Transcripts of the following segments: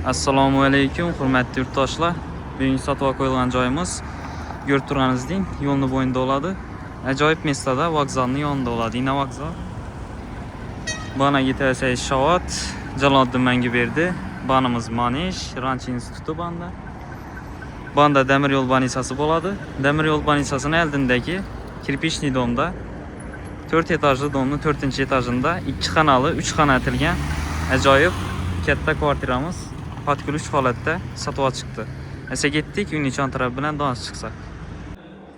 Assalomu alaykum, hurmatli yurtdoshlar. Bugungi sotib qo'yilgan joyimiz ko'rib turganingizdek, yo'lning bo'yinda bo'ladi. Ajoyib mestada, vokzalning yonida bo'ladi. Ina vokzal. Banaga ta'sir Shavot, Jaloliddin Manguberdi, banimiz Manish, Ranch instituti banda. Banda demir yo'l banisasi bo'ladi. Demir yo'l banisasining oldindagi kirpichli domda 4 etajli domning 4-etajida 2 xonali, 3 xona atilgan ajoyib katta kvartiramiz patkulush holatda sotuvga chiqdi. Esa ketdik, uyning ichon taraf bilan dons chiqsak.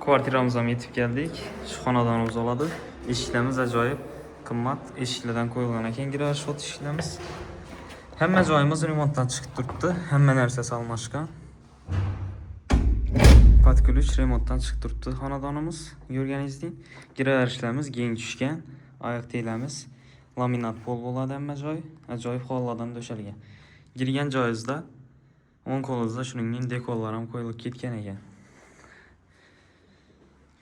Kvartiramizga yetib keldik. Shu xonadonimiz bo'ladi. Eshiklarimiz ajoyib qimmat eshiklardan qo'yilgan ekan, garaj o't eshiklarimiz. Hamma joyimiz remontdan chiqib turibdi. Hamma narsasi almashgan. Patkulush remontdan chiqib turibdi xonadonimiz. Ko'rganingizdek, garajlarimiz keng tushgan, oyoq teglarimiz laminat pol bo'ladi hamma joy. Ajoyib hollardan döşalgan. Girgan joyingizda o'ng qo'lingizda shuningdek dekorlar ham qo'yilib ketgan ekan.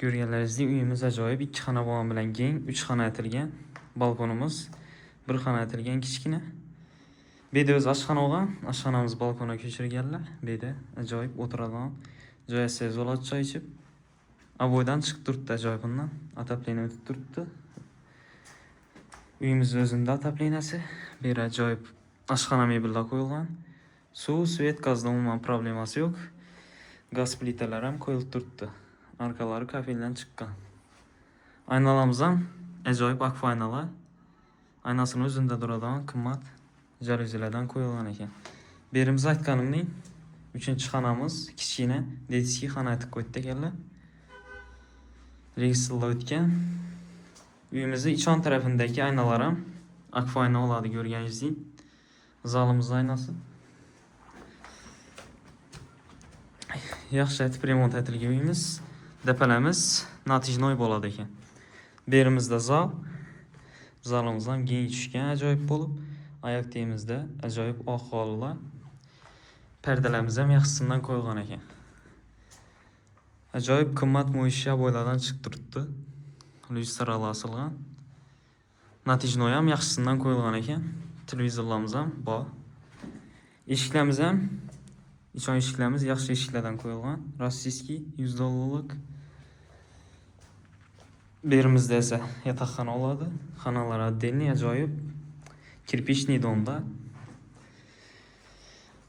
Ko'rganlaringizdek, uyimiz ajoyib 2 xona bo'lgan bilan keng, 3 xona atilgan. Balkonimiz 1 xona atilgan kichkina. Bu yerda o'z oshxona bo'lgan, oshxonamiz balkonga ko'chirganlar. Bu yerda ajoyib o'tiradigan joy bo'ladi, choy ichib. Avoydan chiqib turibdi ajoyib bundan. Atapleniya o'tib turibdi. Uyimiz o'zida atapleniyasi. Bu yer ajoyib oshxona mebellar qo'yilgan. Suv, svet, gazdan umuman problemasi yo'q. Gaz plitalari ham qo'yilib turibdi. Arkalari kafeldan chiqqan. Aynalarimiz ham ajoyib akfa aynalar. Aynasini o'zida turadigan qimmat jaluzilardan qo'yilgan ekan. Bu yerimiz aytganimning 3-xonamiz kichkina detskiy xona aytib qo'ydi ekanlar. Registrlar o'tgan. Uyimizning ichon tarafidagi aynalar ham akfa ayna bo'ladi, ko'rganingizdek. Zalimiz aynasi. Yaxshi aytib remont etilgan uyimiz. Depalamiz natijnoy bo'ladi ekan. Bu yerimizda zal. Zalimiz ham keng tushgan, ajoyib bo'lib. Oyoq tegimizda ajoyib oq hollar. Perdalarimiz ham yaxshisidan qo'yilgan ekan. Ajoyib qimmat mo'ysha bo'ylardan chiqib turibdi. Lyustralar asilgan. Natijnoy ham yaxshisidan qo'yilgan ekan. Televizorlarimiz ham bor. Eshiklarimiz ham ichon eshiklarimiz yaxshi eshiklardan qo'yilgan. Rossiyskiy $100lik. Bu yerimizda esa yotoqxona bo'ladi. Xonalar отдельный, ajoyib kirpichli domda.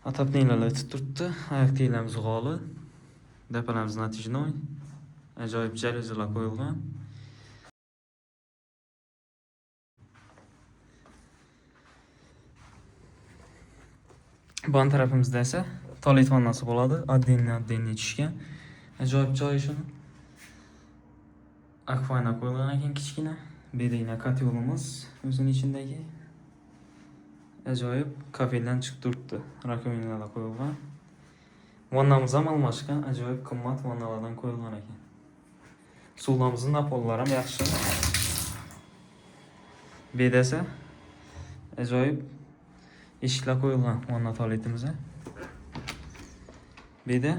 Atapleniyalar o'tib turibdi. Oyoq teglarimiz g'oli. Depalarimiz natijnoy. Ajoyib jaluzilar qo'yilgan. Ban tarafimizda esa toalet vannasi bo'ladi. Отдельный tushgan. Ajoyib joy shuni. Akfayna qo'yilgan ekan kichkina. Bedayna kotelimiz o'zining ichindagi. Ajoyib kafeldan chiqib turibdi. Rakovinalar qo'yilgan. Vannamiz ham almashgan, ajoyib qimmat vannalardan qo'yilgan ekan. Suvlarimizning napollari ham yaxshi. Bu yerda esa ajoyib eshiklar qo'yilgan vanna tualetimizga. Bu yerda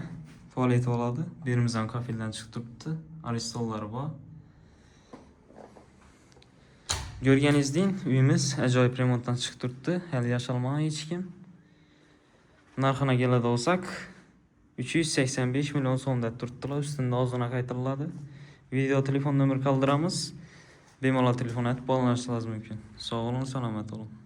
tualet bo'ladi. Bu yerimiz ham kafeldan chiqib turibdi. Aristollari bor. Ko'rganingizdek, uyimiz ajoyib remontdan chiqib turibdi. Hali yashalmagan hech kim. Narxini keladi olsak, 385 million so'mda turibdilar. Ustida ozgina qaytariladi. Video telefon nomer qoldiramiz. Bemalol telefon aytib bog'lanishingiz mumkin. Sog' bo'lin, salomat bo'lin.